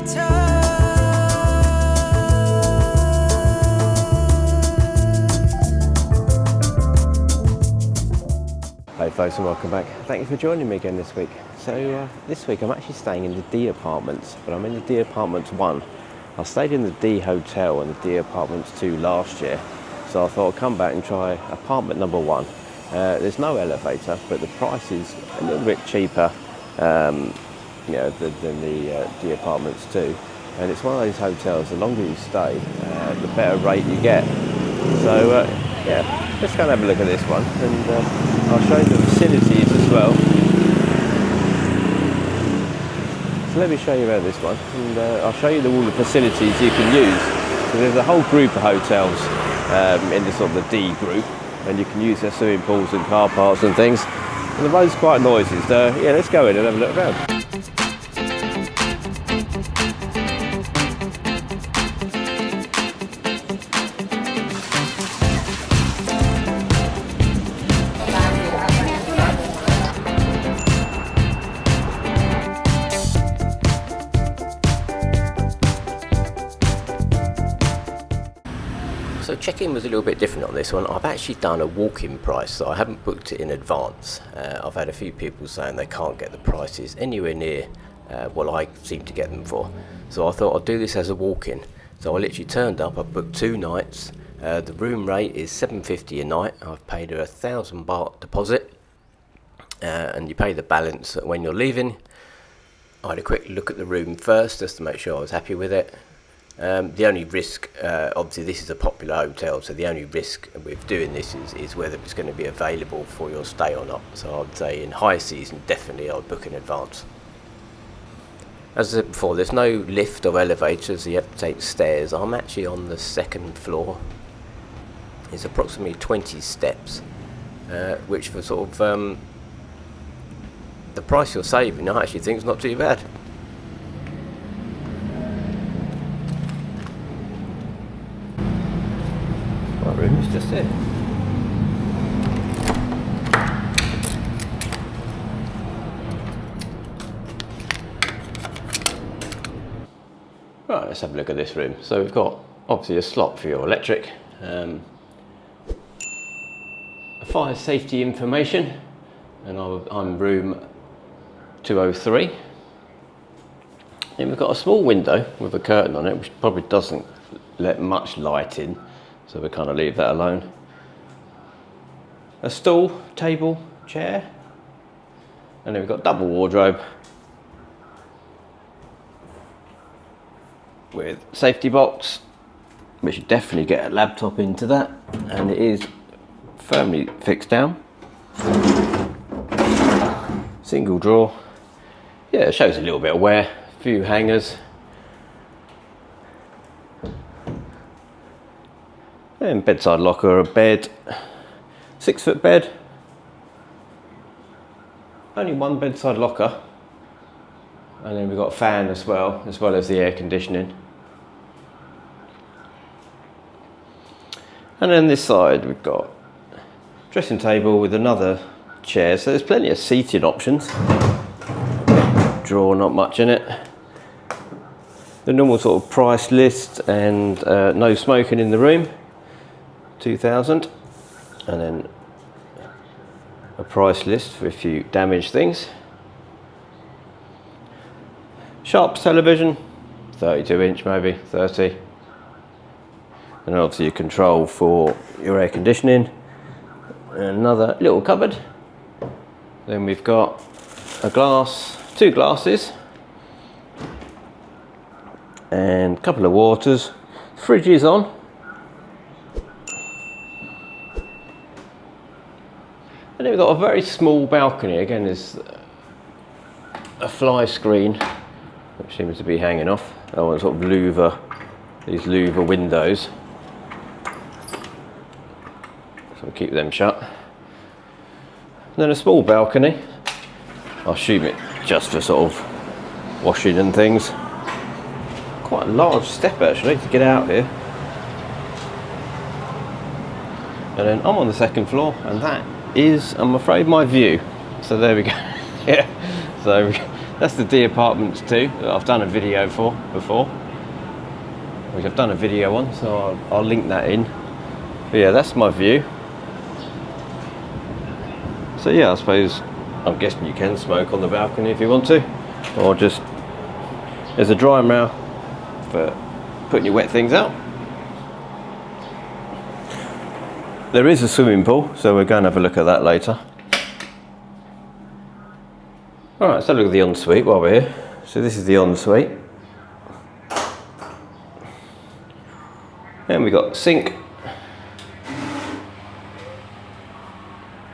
Hey folks, and welcome back. Thank you for joining me again this week. So this week I'm actually staying in the D Aparments, but I'm in the D Apartments 1. I stayed in the D Hotel and the D Apartments 2 last year, so I thought I'd come back and try apartment number 1. There's no elevator, but the price is a little bit cheaper than the D Apartments 2. And it's one of those hotels, the longer you stay, the better rate you get. So yeah, let's go and have a look at this one, and I'll show you the facilities as well. So let me show you around this one, and I'll show you all the facilities you can use. So there's a whole group of hotels in the sort of the D group, and you can use their swimming pools and car parks and things. And the road's quite noisy, so yeah, let's go in and have a look around. So check-in was a little bit different on this one. I've actually done a walk-in price, so I haven't booked it in advance. I've had a few people saying they can't get the prices anywhere near what I seem to get them for. So I thought I'd do this as a walk-in. So I literally turned up, I booked 2 nights. The room rate is $750 a night. I've paid her 1,000 baht deposit, and you pay the balance when you're leaving. I had a quick look at the room first just to make sure I was happy with it. The only risk, obviously this is a popular hotel, so the only risk with doing this is whether it's going to be available for your stay or not. So I'd say in high season, definitely I'd book in advance. As I said before, there's no lift or elevators, so you have to take stairs. I'm actually on the 2nd floor. It's approximately 20 steps, which for sort of the price you're saving, I actually think is not too bad. Room is just here. Right, let's have a look at this room. So we've got obviously a slot for your electric, a fire safety information, and I'm room 203. Then we've got a small window with a curtain on it, which probably doesn't let much light in. So we kind of leave that alone. A stool, table, chair, and then we've got double wardrobe with safety box. We should definitely get a laptop into that, and it is firmly fixed down. Single drawer. Yeah, it shows a little bit of wear. A few hangers. And bedside locker, a bed, 6-foot bed, only one bedside locker, and then we've got a fan as well as the air conditioning. And then this side we've got dressing table with another chair, so there's plenty of seating options. Drawer, not much in it. The normal sort of price list, and no smoking in the room. 2,000, and then a price list for if you damage things. Sharps television, 32-inch maybe, 30. And obviously your control for your air conditioning. And another little cupboard. Then we've got a glass, 2 glasses, and a couple of waters. Fridge is on. And then we've got a very small balcony. Again, there's a fly screen which seems to be hanging off. That one's sort of louver, these louver windows. So we'll keep them shut. And then a small balcony. I assume it just for sort of washing and things. Quite a large step actually to get out here. And then I'm on the 2nd floor, and that is, I'm afraid, my view. So there we go. Yeah, so That's the D Apartments too, that I've done a video for before. Which I've done a video on, so I'll link that in. But yeah, that's my view. So yeah, I suppose, I'm guessing you can smoke on the balcony if you want to. Or just, there's a drying rail for putting your wet things out. There is a swimming pool, so we're going to have a look at that later. Alright, let's have a look at the ensuite while we're here. So this is the ensuite. And we've got sink,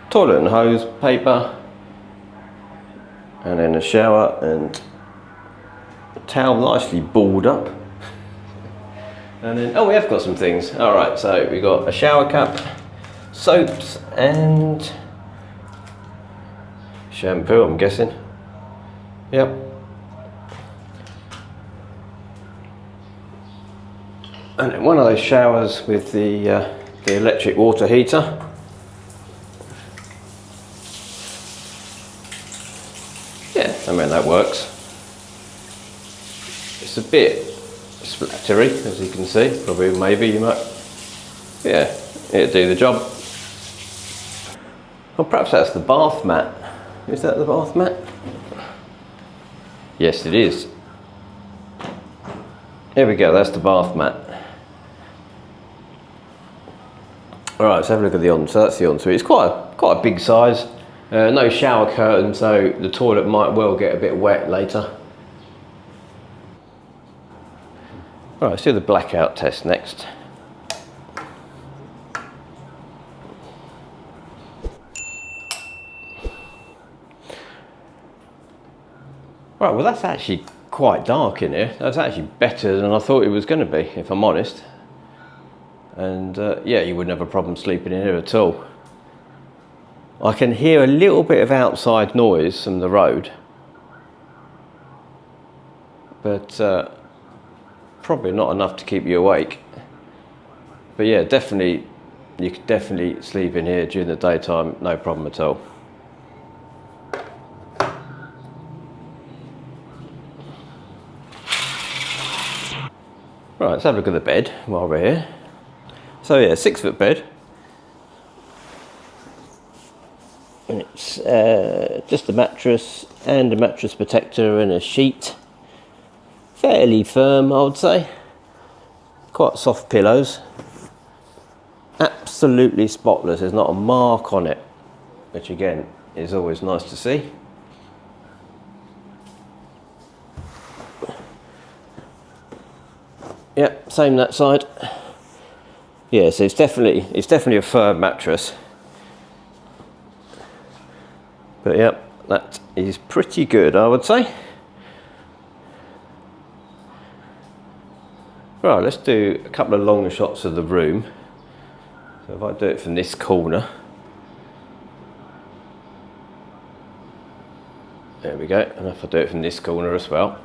toilet and hose, paper, and then a shower and a towel nicely balled up. And then, oh, we have got some things. Alright, so we've got a shower cap, soaps and shampoo, I'm guessing. Yep. And then one of those showers with the electric water heater. Yeah, I mean that works. It's a bit splattery, as you can see. Probably, maybe you might. Yeah, it'll do the job. Well, perhaps that's the bath mat. Is that the bath mat? Yes, it is. Here we go, that's the bath mat. Alright, let's have a look at the ensuite. So that's the ensuite. It's quite a big size. No shower curtain, so the toilet might well get a bit wet later. Alright, let's do the blackout test next. Right, well that's actually quite dark in here. That's actually better than I thought it was going to be, if I'm honest. And yeah, you wouldn't have a problem sleeping in here at all. I can hear a little bit of outside noise from the road, but probably not enough to keep you awake. But yeah, definitely, you could definitely sleep in here during the daytime, no problem at all. Right, let's have a look at the bed while we're here. So yeah, 6-foot bed. And it's just a mattress and a mattress protector and a sheet. Fairly firm, I would say. Quite soft pillows. Absolutely spotless, there's not a mark on it, which again is always nice to see. Yep, same that side. Yeah, so it's definitely a firm mattress. But yep, that is pretty good, I would say. Right, let's do a couple of longer shots of the room. So if I do it from this corner. There we go, and if I do it from this corner as well.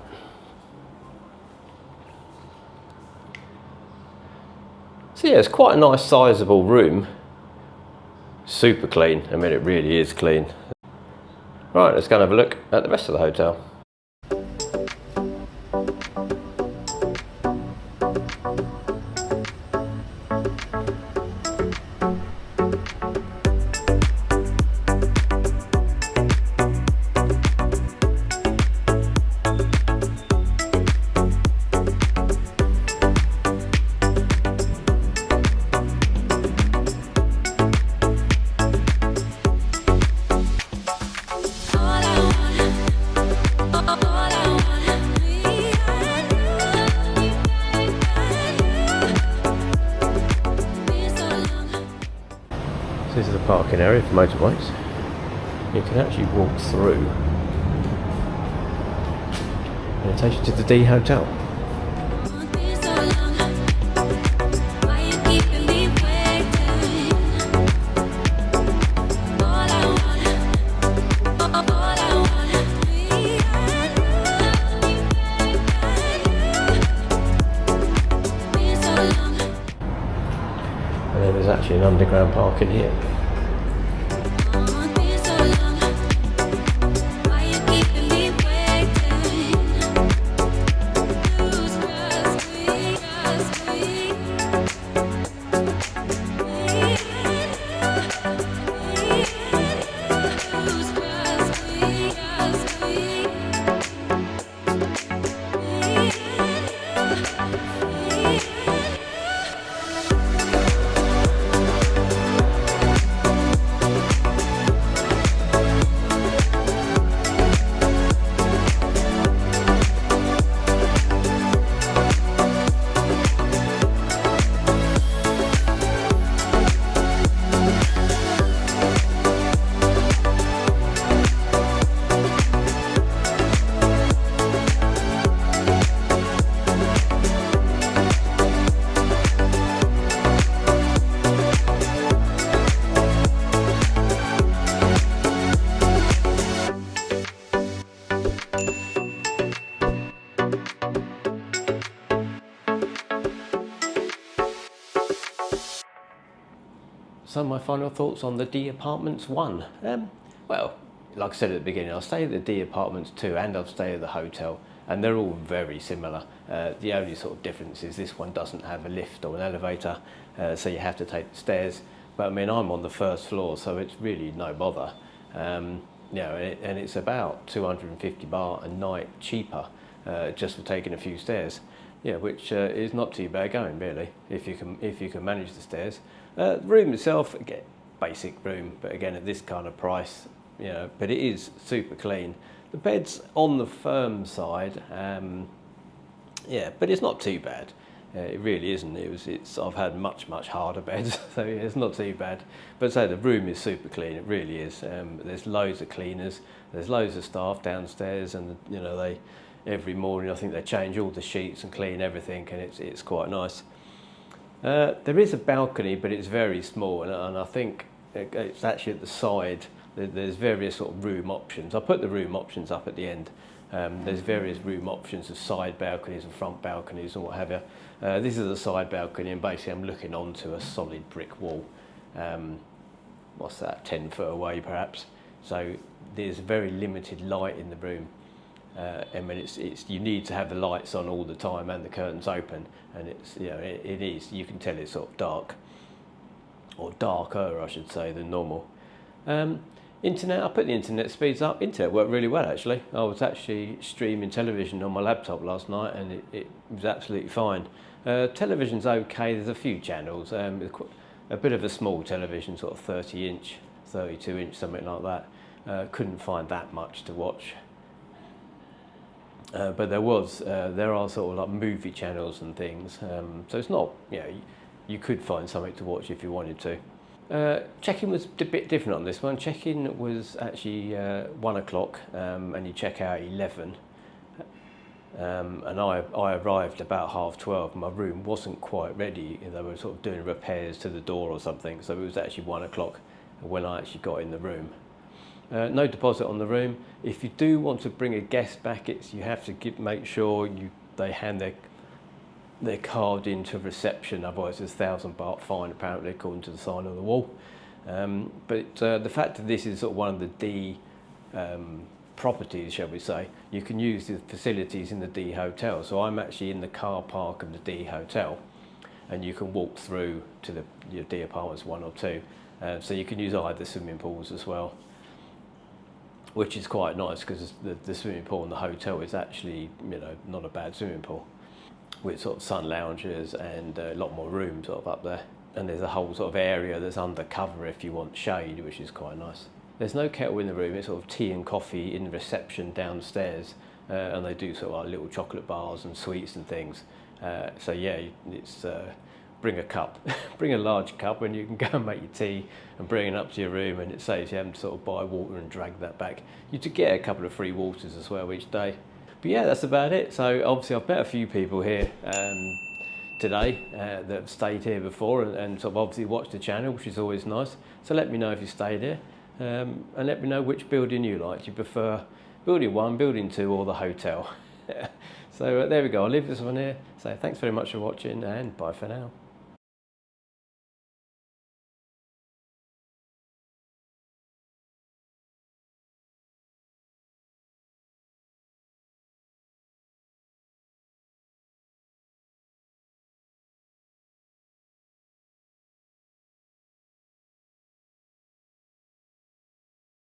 So yeah, it's quite a nice sizable room. Super clean, I mean it really is clean. Right, let's go and have a look at the rest of the hotel. This is the parking area for motorbikes. You can actually walk through and it takes you to the D Hotel. And then there's actually an underground parking here. So my final thoughts on the D Apartments 1. Well, like I said at the beginning, I'll stay at the D Apartments 2 and I'll stay at the hotel, and they're all very similar. The only sort of difference is this one doesn't have a lift or an elevator, so you have to take the stairs. But I mean, I'm on the first floor, so it's really no bother. You know, and it's about 250 baht a night cheaper just for taking a few stairs. Yeah, which is not too bad going really, if you can manage the stairs. The room itself, again, basic room, but again at this kind of price, you know, but it is super clean. The bed's on the firm side, yeah, but it's not too bad. It really isn't. I've had much harder beds, so yeah, it's not too bad. But so the room is super clean. It really is. There's loads of cleaners. There's loads of staff downstairs, and you know every morning I think they change all the sheets and clean everything, and it's quite nice. There is a balcony, but it's very small, and I think it's actually at the side. There's various sort of room options. I'll put the room options up at the end. There's various room options of side balconies and front balconies and what have you. This is a side balcony, and basically I'm looking onto a solid brick wall. What's that, 10 foot away perhaps? So there's very limited light in the room. I mean, you need to have the lights on all the time and the curtains open, and it is. You can tell it's sort of dark, or darker, I should say, than normal. Internet, I put the internet speeds up. Internet worked really well actually. I was actually streaming television on my laptop last night, and it was absolutely fine. Television's okay. There's a few channels. A bit of a small television, sort of 30 inch, 32 inch, something like that. Couldn't find that much to watch. But there are sort of like movie channels and things. So it's not, you know, you could find something to watch if you wanted to. Check-in was a bit different on this one. Check-in was actually 1 o'clock, and you check out at 11. And I arrived about 12:30. My room wasn't quite ready. They were sort of doing repairs to the door or something, so it was actually 1 o'clock when I actually got in the room. No deposit on the room. If you do want to bring a guest back, you have to make sure they hand their card into reception, otherwise there's 1,000 baht fine apparently, according to the sign on the wall. But the fact that this is sort of one of the D properties, shall we say, you can use the facilities in the D hotel. So I'm actually in the car park of the D hotel, and you can walk through to your D Apartments 1 or 2. So you can use either swimming pools as well, which is quite nice, because the swimming pool in the hotel is actually, you know, not a bad swimming pool, with sort of sun loungers and a lot more room sort of up there. And there's a whole sort of area that's undercover if you want shade, which is quite nice. There's no kettle in the room. It's sort of tea and coffee in the reception downstairs, and they do sort of like little chocolate bars and sweets and things. So yeah, it's bring a cup, bring a large cup, and you can go and make your tea and bring it up to your room, and it saves you having to sort of buy water and drag that back. You could get a couple of free waters as well each day. But yeah, that's about it. So obviously I've met a few people here today that have stayed here before, and sort of obviously watched the channel, which is always nice. So let me know if you stayed here, and let me know which building you like. Do you prefer building 1, building 2, or the hotel? So there we go. I'll leave this one here. So thanks very much for watching, and bye for now.